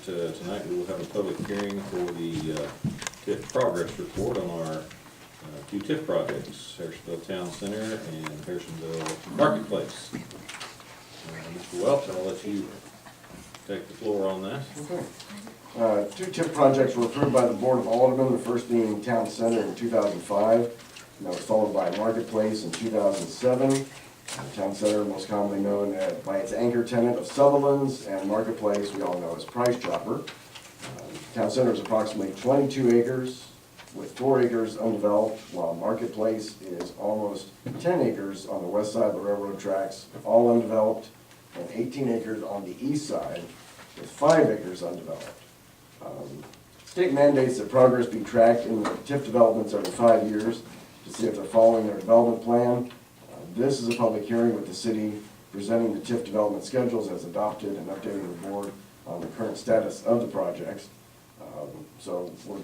tonight we will have a public hearing for the TIF progress report on our two TIF projects, Harrisonville Town Center and Harrisonville Marketplace. Mr. Welch, I'll let you take the floor on that. Okay. Two TIF projects were approved by the Board of Alderman, the first being Town Center in 2005, and that was followed by Marketplace in 2007. Town Center, most commonly known by its anchor tenant of Sutherland's, and Marketplace we all know as Price Chopper. Town Center is approximately 22 acres with 4 acres undeveloped, while Marketplace is almost 10 acres on the west side of the railroad tracks, all undeveloped, and 18 acres on the east side with 5 acres undeveloped. State mandates that progress be tracked in the TIF developments every 5 years to see if they're following their development plan. This is a public hearing with the city presenting the TIF development schedules as adopted and updating the board on the current status of the projects. So we're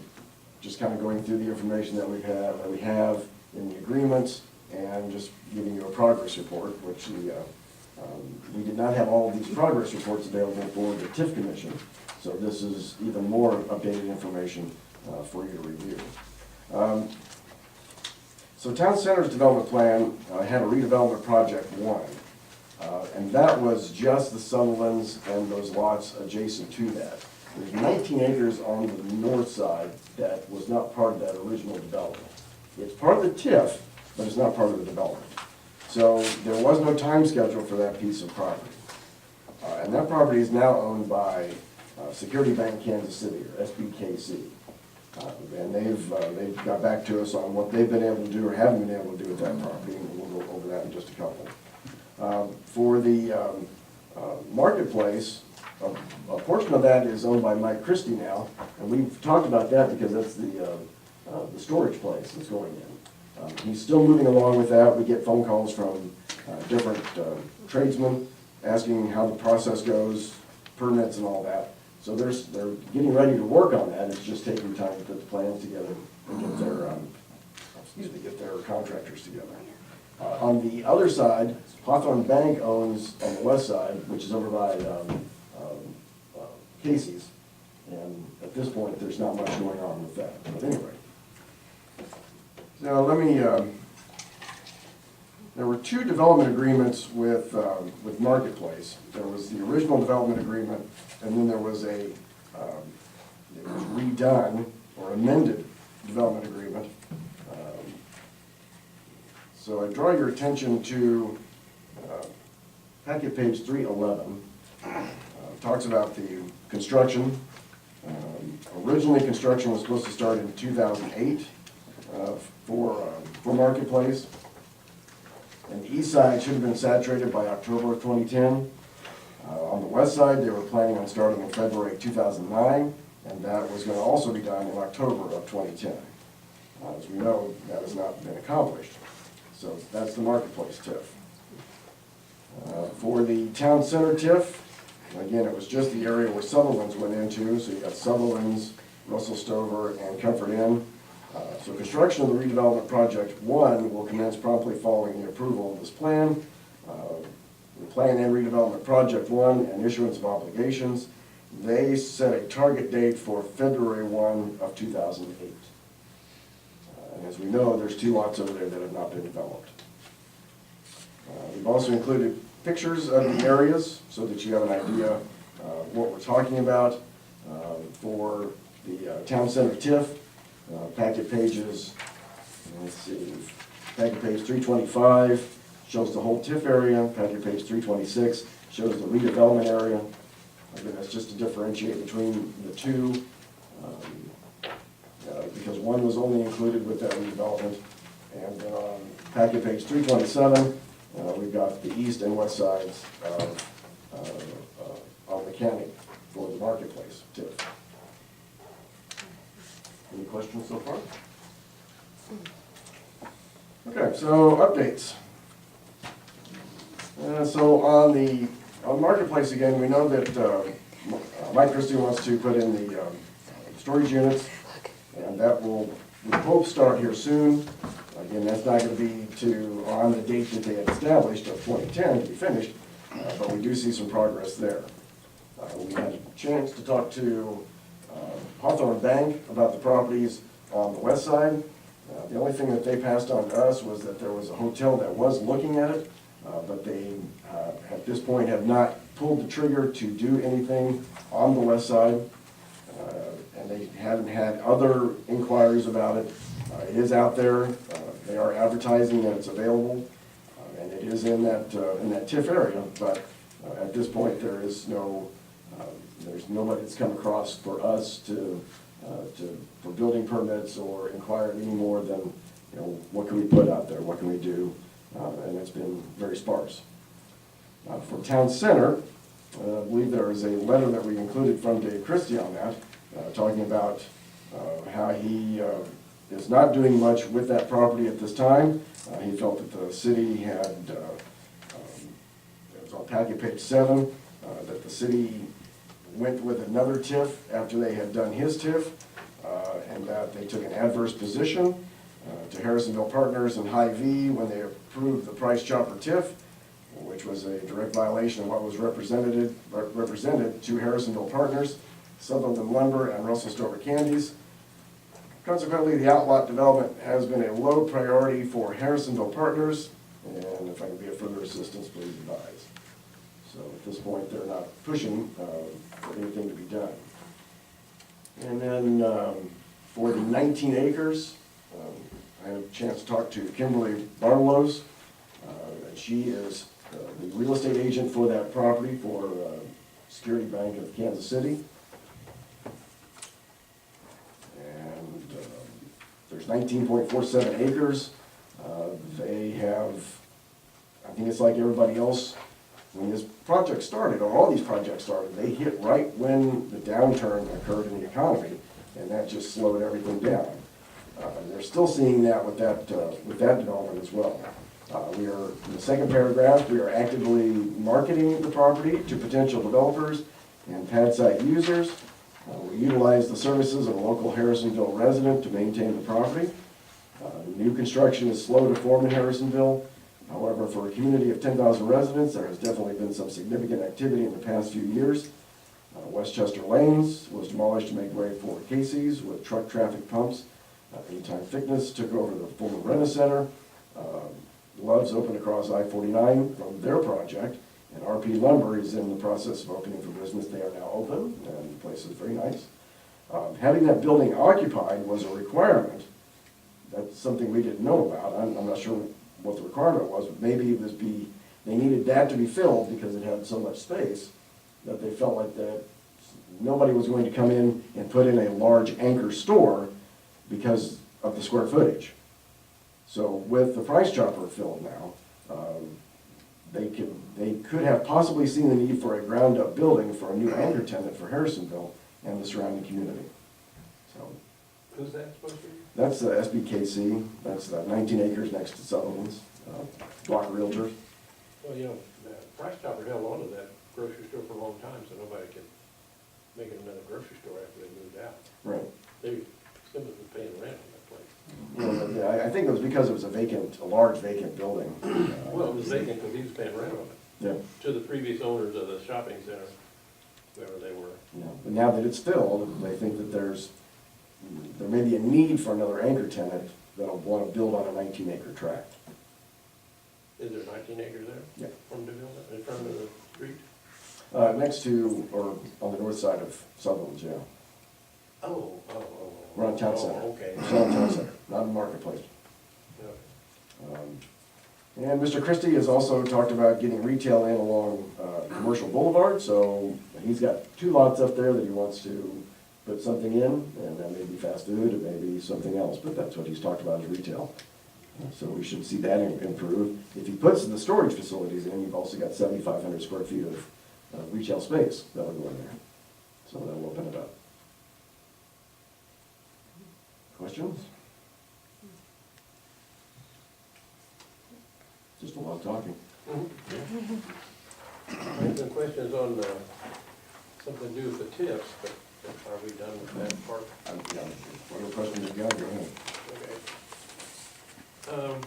just kind of going through the information that we have in the agreements and just giving you a progress report, which we did not have all of these progress reports available for the TIF Commission. So this is even more updated information for you to review. So Town Center's development plan had a redevelopment project 1, and that was just the Sutherland's and those lots adjacent to that. There's 19 acres on the north side that was not part of that original development. It's part of the TIF, but it's not part of the development. So there was no time schedule for that piece of property. And that property is now owned by Security Bank Kansas City, or SBKC. And they've got back to us on what they've been able to do or haven't been able to do with that property, and we'll go over that in just a couple. For the Marketplace, a portion of that is owned by Mike Christie now, and we've talked about that because that's the storage place that's going in. He's still moving along with that. We get phone calls from different tradesmen asking how the process goes, permits and all that. So they're getting ready to work on that. It's just taking time to put the plans together and get their contractors together. On the other side, Hawthorne Bank owns on the west side, which is over by Casey's, and at this point there's not much going on with that. But anyway, now let me. There were 2 development agreements with Marketplace. There was the original development agreement, and then there was it was redone or amended development agreement. So I draw your attention to packet page 311. Talks about the construction. Originally, construction was supposed to start in 2008 for Marketplace. And the east side should have been saturated by October of 2010. On the west side, they were planning on starting in February 2009, and that was going to also be done in October of 2010. As we know, that has not been accomplished. So that's the Marketplace TIF. For the Town Center TIF, again, it was just the area where Sutherland's went into, so you got Sutherland's, Russell Stover, and Comfort Inn. So construction of the redevelopment project 1 will commence promptly following the approval of this plan. The plan and redevelopment project 1 and issuance of obligations, they set a target date for February 1 of 2008. And as we know, there's 2 lots over there that have not been developed. We've also included pictures of the areas so that you have an idea what we're talking about for the Town Center TIF. Packet pages, let's see, packet page 325 shows the whole TIF area. Packet page 326 shows the redevelopment area. Again, that's just to differentiate between the 2, because 1 was only included with that redevelopment. And then on packet page 327, we've got the east and west sides of mechanic for the Marketplace TIF. Any questions so far? Okay, so updates. So on Marketplace again, we know that Mike Christie wants to put in the storage units, and that will, we hope, start here soon. Again, that's not going to be on the date that they had established of 2010 to be finished, but we do see some progress there. We had a chance to talk to Hawthorne Bank about the properties on the west side. The only thing that they passed on to us was that there was a hotel that was looking at it, but they, at this point, have not pulled the trigger to do anything on the west side. And they haven't had other inquiries about it. It is out there. They are advertising that it's available, and it is in that TIF area, but at this point, there is no, there's nobody that's come across for us for building permits or inquire any more than, you know, what can we put out there, what can we do, and it's been very sparse. For Town Center, I believe there is a letter that we included from Dave Christie on that, talking about how he is not doing much with that property at this time. He felt that the city had, it was on packet page 7, that the city went with another TIF after they had done his TIF, and that they took an adverse position to Harrisonville Partners and Hy-Vee when they approved the Price Chopper TIF, which was a direct violation of what was represented to Harrisonville Partners, Sutherland Lumber, and Russell Stover Candies. Consequently, the outlot development has been a low priority for Harrisonville Partners, and if I can be of further assistance, please advise. So at this point, they're not pushing for anything to be done. And then for the 19 acres, I had a chance to talk to Kimberly Barlows. She is the real estate agent for that property for Security Bank of Kansas City. And there's 19.47 acres. They have, I think it's like everybody else, when this project started, or all these projects started, they hit right when the downturn occurred in the economy, and that just slowed everything down. They're still seeing that with that development as well. We are, in the second paragraph, we are actively marketing the property to potential developers and pad site users. We utilize the services of a local Harrisonville resident to maintain the property. New construction is slow to form in Harrisonville. However, for a community of 10,000 residents, there has definitely been some significant activity in the past few years. Westchester Lanes was demolished to make way for Casey's with truck traffic pumps. Anytime Fitness took over the former Rena Center. Love's opened across I-49 from their project, and RP Lumber is in the process of opening for business. They are now open, and the place is very nice. Having that building occupied was a requirement. That's something we didn't know about. I'm not sure what the requirement was, but maybe it was they needed that to be filled because it had so much space that they felt like that nobody was going to come in and put in a large anchor store because of the square footage. So with the Price Chopper filled now, they could have possibly seen the need for a ground-up building for a new anchor tenant for Harrisonville and the surrounding community. So who's that supposed to be? that's the SBKC. That's 19 acres next to Sutherland's, Block Realtors. Well, you know, Price Chopper held on to that grocery store for a long time, so nobody could make it another grocery store after they moved out. Right. Maybe somebody was paying rent on that place. Well, I think it was because it was a large vacant building. Well, it was vacant because he was paying rent on it. Yeah. To the previous owners of the shopping center, whoever they were. Yeah. But now that it's filled, they think that there may be a need for another anchor tenant that'll want to build on a 19-acre tract. Is there 19 acres there? Yeah. From the building, in front of the street? Next to, or on the north side of Sutherland's, yeah. Oh. We're on Town Center. Oh, okay. It's on Town Center, not in Marketplace. And Mr. Christie has also talked about getting retail in along Commercial Boulevard, so he's got 2 lots up there that he wants to put something in, and that may be fast food, it may be something else, but that's what he's talked about is retail. So we should see that improve. If he puts the storage facilities in, you've also got 7,500 square feet of retail space that'll go in there. So that'll open it up. Questions? Just a lot of talking. I have some questions on something to do with the TIFs, but are we done with that part? Whatever questions you got, go ahead. Okay.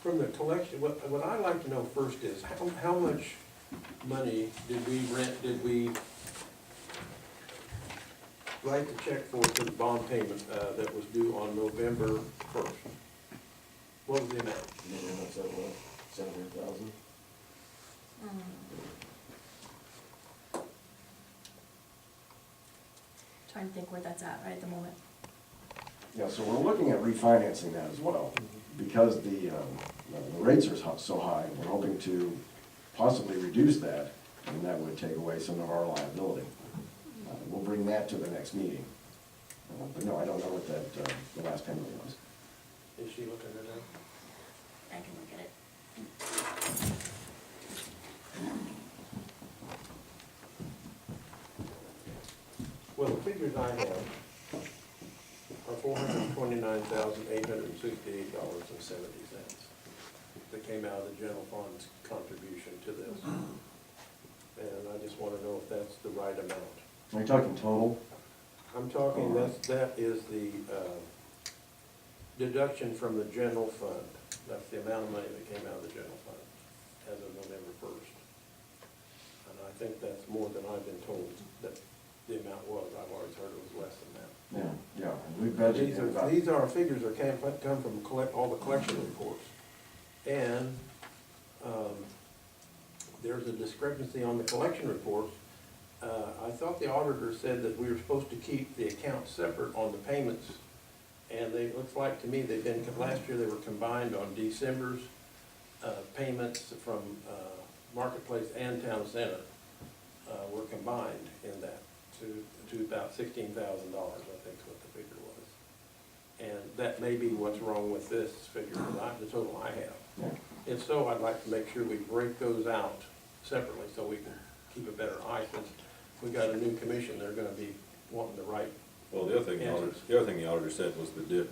From the collection, what I'd like to know first is how much money did we write the check for the bond payment, that was due on November 1st? What was the amount? What's that, what, 700,000? Trying to think where that's at right at the moment. Yeah, so we're looking at refinancing that as well, because the rates are so high, we're hoping to possibly reduce that, and that would take away some of our liability. We'll bring that to the next meeting. But no, I don't know what that, the last payment was. Is she looking at that? I can look at it. Well, the figures I have are $429,868.70 that came out of the general fund's contribution to this. And I just want to know if that's the right amount. Are you talking total? I'm talking, that is the deduction from the general fund. That's the amount of money that came out of the general fund as of November 1st. And I think that's more than I've been told that the amount was. I've always heard it was less than that. Yeah, and we budgeted about. These are figures that come from all the collection reports. And there's a discrepancy on the collection reports. I thought the auditor said that we were supposed to keep the accounts separate on the payments. And it looks like to me they've been, last year they were combined on December's payments from Marketplace and Town Center were combined in that to about $16,000, I think is what the figure was. And that may be what's wrong with this figure, the total I have. If so, I'd like to make sure we break those out separately so we can keep a better eye, since we got a new commission, they're gonna be wanting the right. Well, the other thing the auditor said was the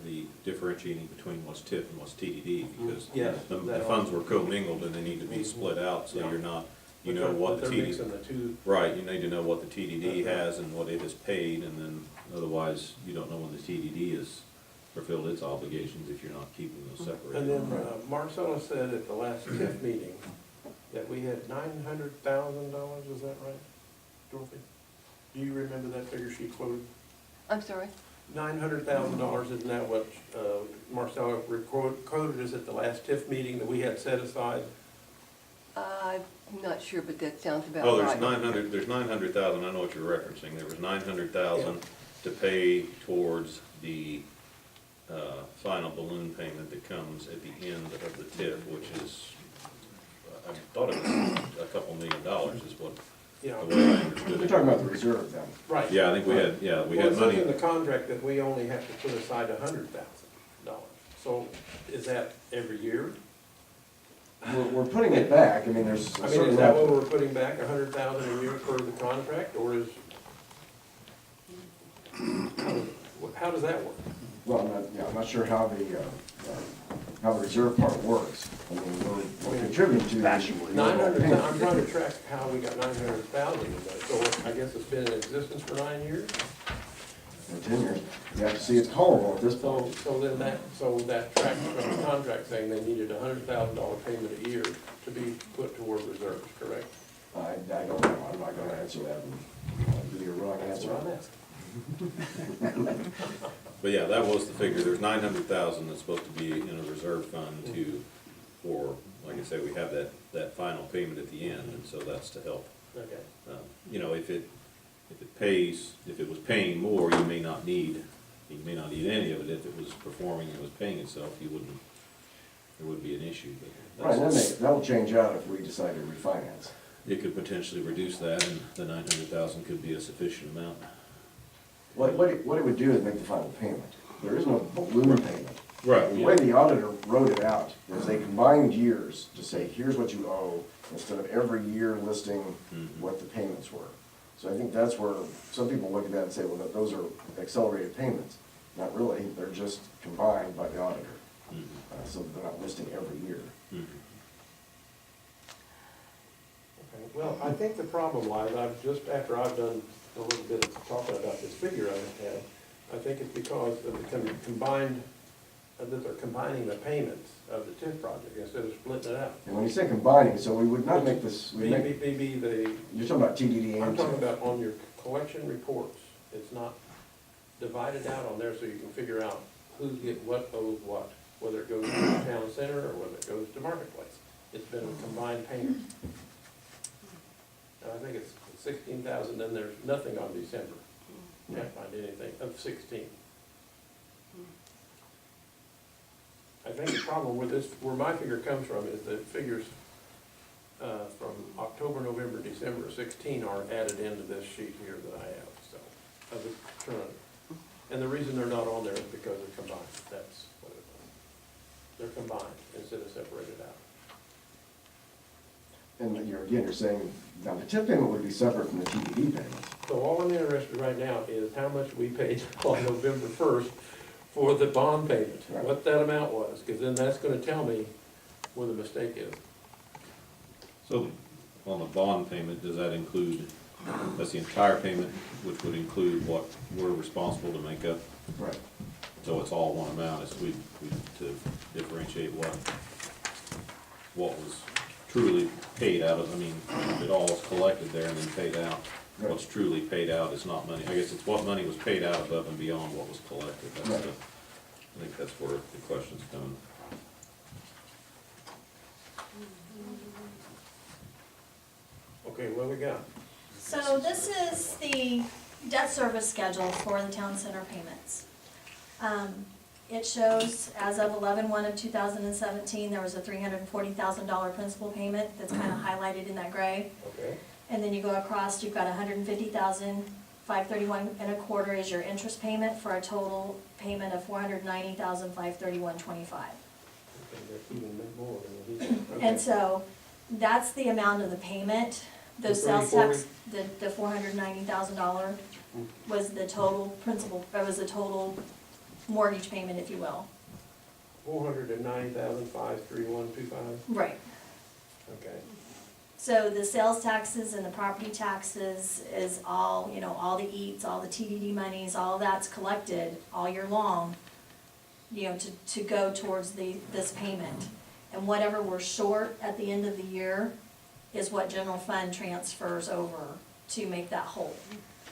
differentiating between what's TIF and what's TDD, because Yes, the that funds were commingled and they need to be split out, so Yeah. you're not, you But know they're- what but the they're TDD. mixing the two. Right, you need to know what the TDD has and what it has paid, and then otherwise you don't know when the TDD has fulfilled its obligations if you're not keeping those separated. And then Marcella said at the last TIF meeting that we had $900,000, is that right, Dorothy? Do you remember that figure she quoted? I'm sorry? $900,000, isn't that what Marcella quoted us at the last TIF meeting that we had set aside? I'm not sure, but that sounds about Oh, right. there's 900,000, I know what you're referencing, there was 900,000 to pay towards the final balloon payment that comes at the end of the TIF, which is, I thought it was a couple $1 million is what, Yeah. the way I understood You're it. talking about the reserve then? Right. Yeah, I think we had Well, money. it says in the contract that we only have to put aside $100,000. So is that every year? We're putting it back, I mean, there's a I mean, certain is that what level. we're putting back, $100,000 a year per the contract, or is, how does that work? Well, I'm not sure how the reserve part works. I mean, we're contributing to the overall 900, payment. I'm trying to track how we got 900,000 in that, so I guess it's been in existence for 9 years? In 10 years. You have to see it's callable at this point. So that track from the contract saying they needed a $100,000 payment a year to be put toward reserves, correct? I don't know, I'm not gonna answer that and give you a wrong That's answer. what I'm asking. But yeah, that was the figure, there's 900,000 that's supposed to be in a reserve fund for, like I say, we have that final payment at the end, and so that's to help. Okay. You know, if it was paying more, you may not need any of it. If it was performing and was paying itself, there wouldn't be an issue, but Right, and then that'll change out if we decide to refinance. it could potentially reduce that, and the 900,000 could be a sufficient amount. What it would do is make the final payment. There is no balloon payment. Right. The way the auditor wrote it out was they combined years to say, here's what you owe, instead of every year listing what the payments were. So I think that's where some people look at that and say, well, those are accelerated payments. Not really, they're just combined by the auditor. So they're not listing every year. Okay. Well, I think the problem lies, just after I've done a little bit of talking about this figure I had, I think it's because of the combined that they're combining the payments of the TIF project instead of splitting it out. And when you say combining, so we would not make this, we make, Maybe you're talking about TDD I'm and talking TIF. about on your collection reports, it's not divided out on there so you can figure out who's what owes what, whether it goes to the town center or whether it goes to Marketplace. It's been a combined payment. And I think it's 16,000, then there's nothing on December. Can't find anything of 16. I think the problem with this, where my figure comes from, is the figures from October, November, December 16 are added into this sheet here that I have, so, of the current. And the reason they're not on there is because they're combined, that's what it is. They're combined instead of separated out. And you're saying, now the TIF payment would be separate from the TDD payments. So all I'm interested right now is how much we paid on November 1st for the bond payment, Right. what that amount was, because then that's gonna tell me where the mistake is. So on the bond payment, does that include, that's the entire payment, which would include what we're responsible to make up? Right. So it's all one amount, it's we to differentiate what was truly paid out of, I mean, it all is collected there and then paid out. Right. What's truly paid out is not money, I guess it's what money was paid out above and beyond what was collected, that's Right. the, I think that's where the question's coming. Okay, what we got? So this is the debt service schedule for the town center payments. It shows as of 11/1 of 2017, there was a $340,000 principal payment that's kind of highlighted in that gray. Okay, And then you go across, you've got 150,531 and a quarter is your interest payment for a total payment of 490,531.25. okay, that's even more than what he said. Okay. And so that's the amount of the payment. The The sales 340? tax, the $490,000 was the total principal, it was the total mortgage payment, if you will. 490,531.25, Right. okay. So the sales taxes and the property taxes is all, you know, all the eats, all the TDD monies, all that's collected all year long, you know, to go towards this payment. And whatever we're short at the end of the year is what general fund transfers over to make that whole.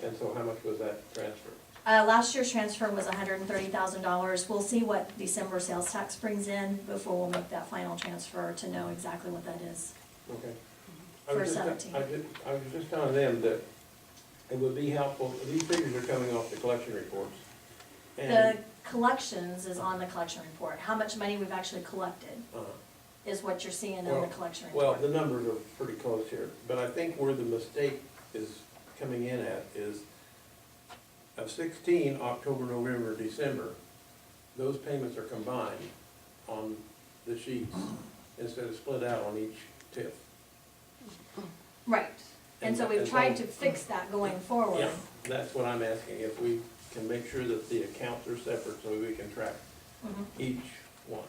And so how much was that transfer? Last year's transfer was $130,000. We'll see what December sales tax brings in before we'll make that final transfer to know exactly what that is. Okay. For I was 17. just telling them that it would be helpful, these figures are coming off the collection reports. The And, collections is on the collection report. How much money we've actually collected uh, is what you're seeing on Well- the collection well, report. the numbers are pretty close here, but I think where the mistake is coming in at is of 16, October, November, December, those payments are combined on the sheets instead of split out on each TIF. Right. And so we've And tried so- to fix that going forward. Yeah, that's what I'm asking, if we can make sure that the accounts are separate so we can track Mhm. each one,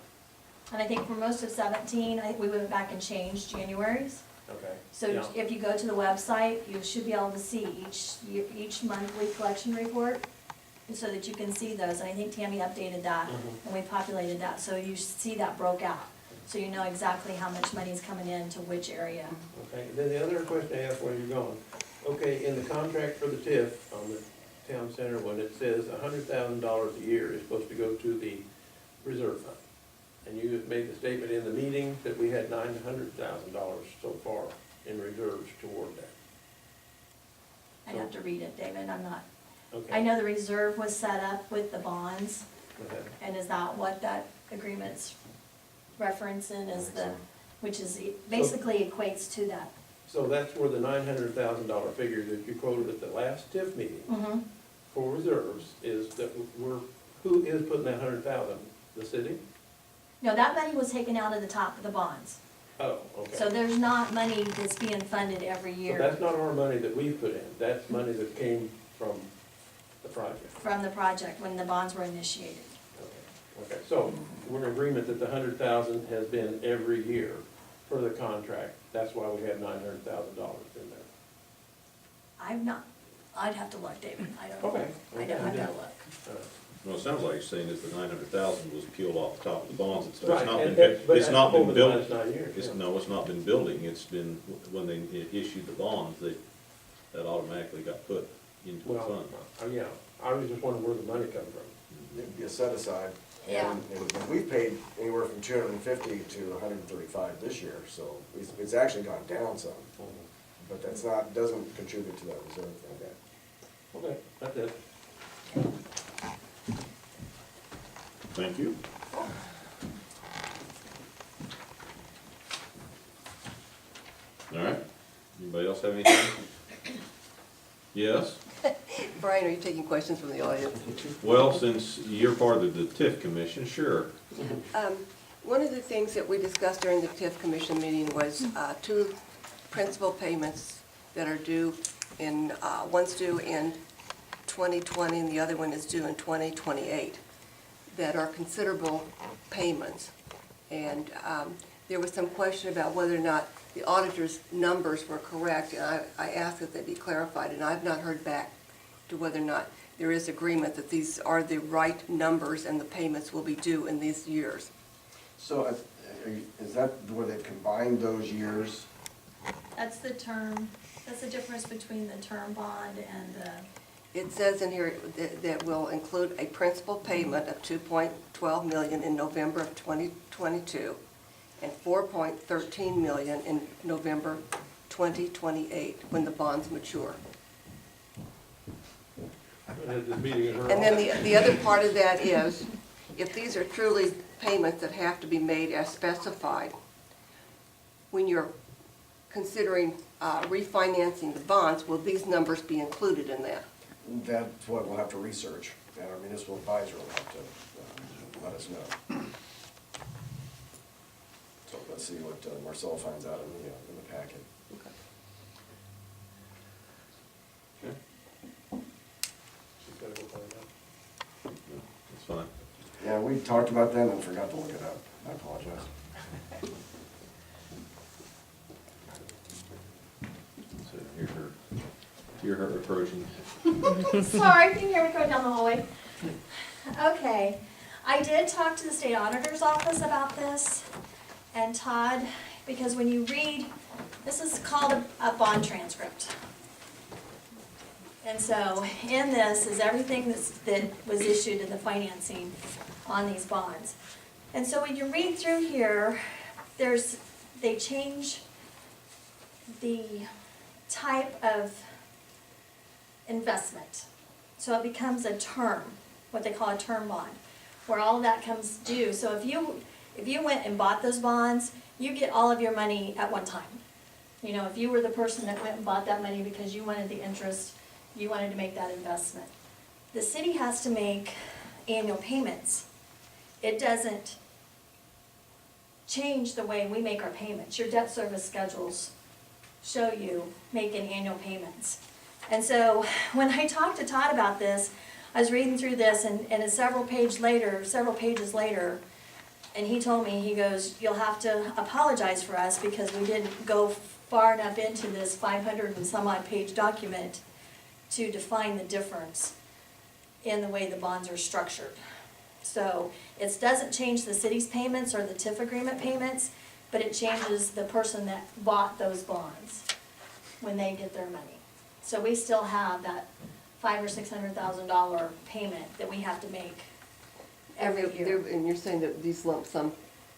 And I think for most of 17, I think we went back and changed January's. okay? So Yeah. if you go to the website, you should be able to see each monthly collection report, so that you can see those. And I think Tammy updated that, Mhm. and we populated that, so you see that broke out. So you know exactly how much money is coming in to which area. Okay, then the other question I asked while you're going, okay, in the contract for the TIF on the town center one, it says $100,000 a year is supposed to go to the reserve fund. And you had made the statement in the meeting that we had $900,000 so far in reserves toward that. I'd have to read it, David, I'm not, Okay. I know the reserve was set up with the bonds, Okay. and is that what that agreement's referencing is the, which is, basically equates to that. So that's where the $900,000 figure that you quoted at the last TIF meeting Mm-hmm. for reserves is that who is putting that 100,000? The city? No, that money was taken out of the top of the bonds. Oh, okay. So there's not money that's being funded every So year that's not our money that we put in, that's money that came from the project. from the project when the bonds were initiated. Okay, so we're in agreement that the 100,000 has been every year for the contract, that's why we have $900,000 in there. I've not, I'd have to look, David, I don't know. Okay. I've got to look. Well, it sounds like you're saying that the 900,000 was peeled off the top of the bonds, it's Right, not and- been, but it's that's not been over the built. last 9 years, It's, yeah. no, it's not been building, it's been, when they issued the bonds, that automatically got put into the Well, fund. yeah, I was just wondering where the money come from. It'd be a set aside. Yeah. And we've paid anywhere from 250 to 135 this year, so it's actually gone down some. But that's not, doesn't contribute to that reserve fund. Okay, that's it. Thank you. All right, anybody else have anything? Yes? Brian, are you taking questions from the audience? Well, since you're part of the TIF commission, sure. One of the things that we discussed during the TIF commission meeting was two principal payments that are due in, one's due in 2020 and the other one is due in 2028, that are considerable payments. And there was some question about whether or not the auditor's numbers were correct, and I asked that they be clarified, and I've not heard back to whether or not there is agreement that these are the right numbers and the payments will be due in these years. So is that where they've combined those years? That's the term, that's the difference between the term bond and the, It says in here that will include a principal payment of $2.12 million in November of 2022 and $4.13 million in November 2028, when the bonds mature. And this meeting is. And then the other part of that is, if these are truly payments that have to be made as specified, when you're considering refinancing the bonds, will these numbers be included in that? That's what we'll have to research, and our municipal advisor will have to let us know. So let's see what Marcel finds out in the packet. Okay, She's gotta go find out. that's fine. Yeah, we talked about that and forgot to look it up. I apologize. So hear her approaching. sorry, can you hear me going down the hallway? Okay, I did talk to the state auditor's office about this, and Todd, because when you read, this is called a bond transcript. And so in this is everything that was issued in the financing on these bonds. And so when you read through here, they change the type of investment. So it becomes a term, what they call a term bond, where all of that comes due. So if you went and bought those bonds, you get all of your money at one time. You know, if you were the person that went and bought that money because you wanted the interest, you wanted to make that investment. The city has to make annual payments. It doesn't change the way we make our payments. Your debt service schedules show you making annual payments. And so when I talked to Todd about this, I was reading through this and several pages later, and he told me, he goes, you'll have to apologize for us because we didn't go far enough into this 500 and some odd page document to define the difference in the way the bonds are structured. So it doesn't change the city's payments or the TIF agreement payments, but it changes the person that bought those bonds when they get their money. So we still have that $500,000 or $600,000 payment that we have to make every year. And you're saying that these lump sum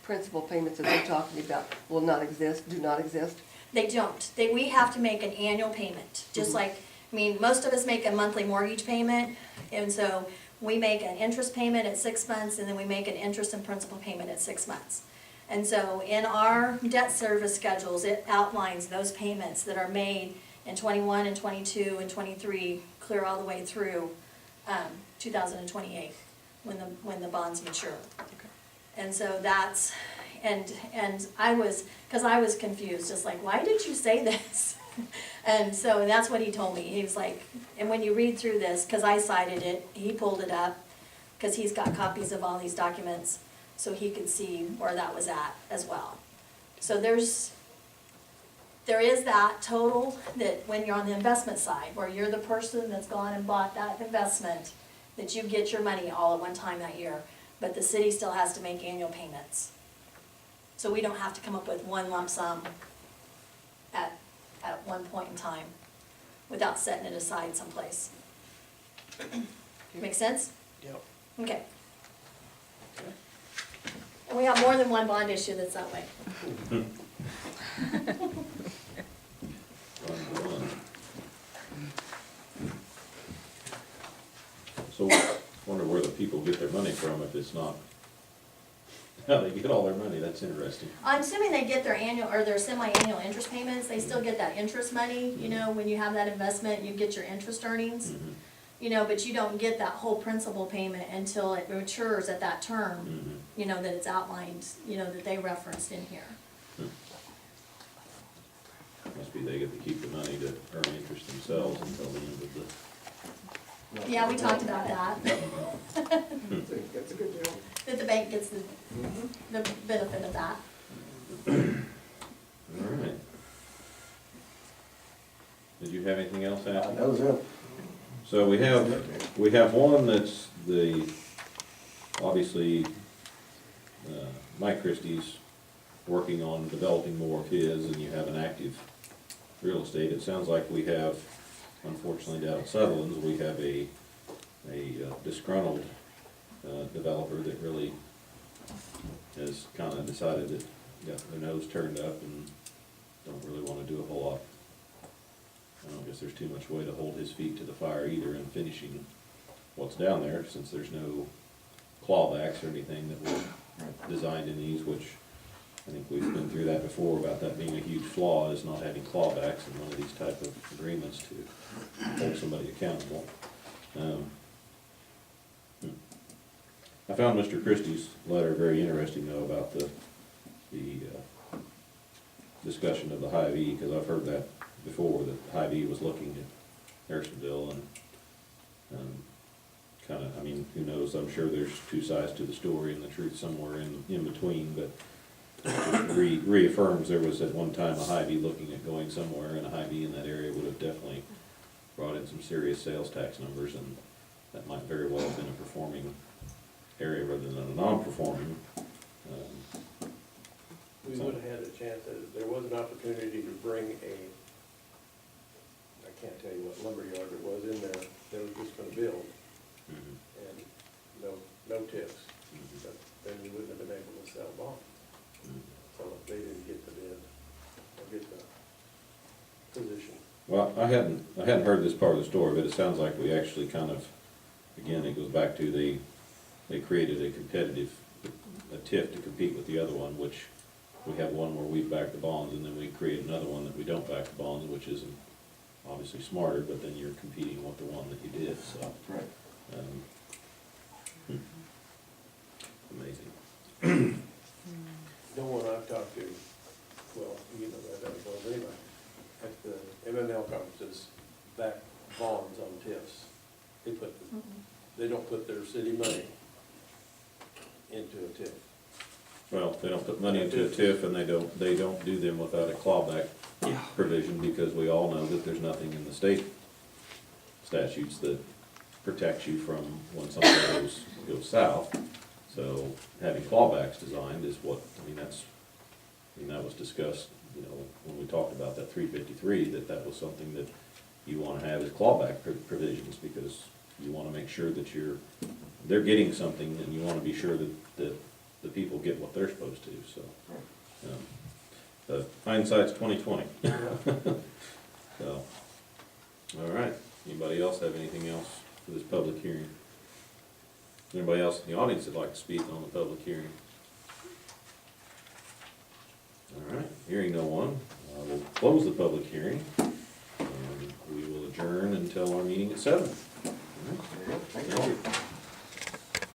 principal payments that they're talking about will not exist, do not exist? They don't. We have to make an annual payment, just like, I mean, most of us make a monthly mortgage payment, and so we make an interest payment at 6 months, and then we make an interest and principal payment at 6 months. And so in our debt service schedules, it outlines those payments that are made in 21 and 22 and 23, clear all the way through 2028, when the bonds mature. And so that's, and I was, because I was confused, just like, why did you say this? And so that's what he told me. He was like, and when you read through this, because I cited it, he pulled it up, because he's got copies of all these documents, so he could see where that was at as well. So there is that total, that when you're on the investment side, where you're the person that's gone and bought that investment, that you get your money all at one time that year, but the city still has to make annual payments. So we don't have to come up with one lump sum at one point in time without setting it aside someplace. Make sense? Yep. Okay. And we have more than one bond issue that's that way. So, wonder where the people get their money from if it's not, how they get all their money, that's interesting. I'm assuming they get their annual, or their semi-annual interest payments, they still get that interest money, you know, when you have that investment, you get your interest earnings. Mhm. You know, but you don't get that whole principal payment until it matures at that term, Mhm. you know, that it's outlined, you know, that they referenced in here. Must be they get to keep the money to earn interest themselves until the end of the. Yeah, we talked about that, That's a good deal. that the bank gets the benefit of that. All right. Did you have anything else, Ashley? That was it. So we have one that's the, obviously, Mike Christie's working on developing more of his, and you have an active real estate. It sounds like we have, unfortunately down at Sutherland's, we have a disgruntled developer that really has kind of decided that got their nose turned up and don't really want to do a whole lot. I don't guess there's too much way to hold his feet to the fire either in finishing what's down there, since there's no clawbacks or anything that were designed in these, which I think we've been through that before about that being a huge flaw, is not having clawbacks in one of these type of agreements to hold somebody accountable. I found Mr. Christie's letter very interesting though about the discussion of the Hy-Vee, because I've heard that before, that Hy-Vee was looking at Harrisonville and kind of, I mean, who knows, I'm sure there's two sides to the story and the truth somewhere in between, but it reaffirms there was at one time a Hy-Vee looking at going somewhere, and a Hy-Vee in that area would have definitely brought in some serious sales tax numbers, and that might very well have been a performing area rather than a non-performing. We would have had a chance, there was an opportunity to bring I can't tell you what lumberyard it was in there, that was just gonna build, and no TIFs, but then we wouldn't have been able to sell bonds. So if they didn't get the bid, or get the position. Well, I hadn't heard this part of the story, but it sounds like we actually kind of, again, it goes back to they created a TIF to compete with the other one, which we have one where we back the bonds, and then we create another one that we don't back the bonds, which isn't obviously smarter, but then you're competing with the one that you did, so. Right. Amazing. No one I've talked to, well, you know that, well, anyway, at the MML conferences, back bonds on TIFs. They don't put their city money into a TIF. Well, they don't put money into a TIF, and they don't do them without a clawback provision, because we all know that there's nothing in the state statutes that protects you from when something goes south. So having clawbacks designed is what, that was discussed, you know, when we talked about that 353, that was something that you want to have as clawback provisions, because you want to make sure that they're getting something, and you want to be sure that the people get what they're supposed to, so. Hindsight's 20/20. So, all right, anybody else have anything else for this public hearing? Anybody else in the audience that'd like to speak on the public hearing? All right, hearing no one, we'll close the public hearing, and we will adjourn until our meeting at 7. All right. Thank you.